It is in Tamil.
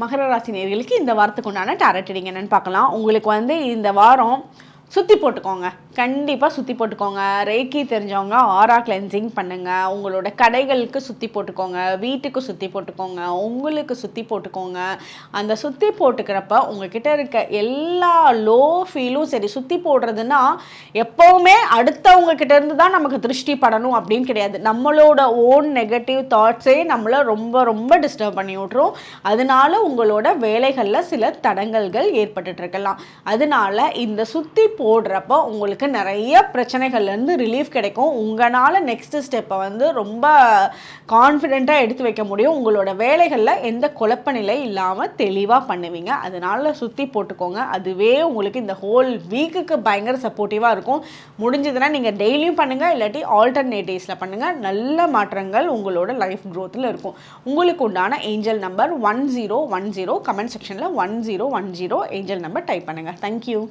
மகர ராசி நேயர்களுக்கு இந்த வாரத்துக்கு உண்டான டாரட் ரீடிங் என்னன்னு பார்க்கலாம். உங்களுக்கு இந்த வாரம் சுற்றி போட்டுக்கோங்க, கண்டிப்பாக சுற்றி போட்டுக்கோங்க. ரேக்கி தெரிஞ்சவங்க ஆரா கிளென்சிங் பண்ணுங்கள். உங்களோட கடைகளுக்கு சுற்றி போட்டுக்கோங்க, வீட்டுக்கு சுற்றி போட்டுக்கோங்க, உங்களுக்கு சுற்றி போட்டுக்கோங்க. அந்த சுற்றி போட்டுக்கிறப்ப உங்ககிட்ட இருக்க எல்லா லோ ஃபீலும் சரி. சுற்றி போடுறதுன்னா எப்போவுமே அடுத்தவங்க கிட்ட இருந்து தான் நமக்கு திருஷ்டி படணும் அப்படின்னு கிடையாது. நம்மளோட ஓன் நெகட்டிவ் தாட்ஸே நம்மளை ரொம்ப ரொம்ப டிஸ்டர்ப் பண்ணி விட்ரும். அதனால உங்களோட வேலைகளில் சில தடங்கல்கள் ஏற்பட்டுட்டு இருக்கலாம். அதனால இந்த சுற்றி போடுறப்போ உங்களுக்கு நிறைய பிரச்சனைகள்லேருந்து ரிலீஃப் கிடைக்கும். உங்களால் நெக்ஸ்ட் ஸ்டெப்பை ரொம்ப கான்ஃபிடெண்ட்டாக எடுத்து வைக்க முடியும். உங்களோட வேலைகளில் எந்த குழப்ப நிலை இல்லாமல் தெளிவாக பண்ணுவீங்க. அதனால் சுற்றி போட்டுக்கோங்க. அதுவே உங்களுக்கு இந்த ஹோல் வீக்குக்கு பயங்கர சப்போர்ட்டிவாக இருக்கும். முடிஞ்சதுன்னா நீங்கள் டெய்லியும் பண்ணுங்கள், இல்லாட்டி ஆல்டர்னேட் டேஸில் பண்ணுங்கள். நல்ல மாற்றங்கள் உங்களோட லைஃப் க்ரோத்தில் இருக்கும். உங்களுக்கு உண்டான ஏஞ்சல் நம்பர் 1010. கமெண்ட் செக்ஷனில் 1010 ஏஞ்சல் நம்பர் டைப் பண்ணுங்கள். தேங்க்யூ.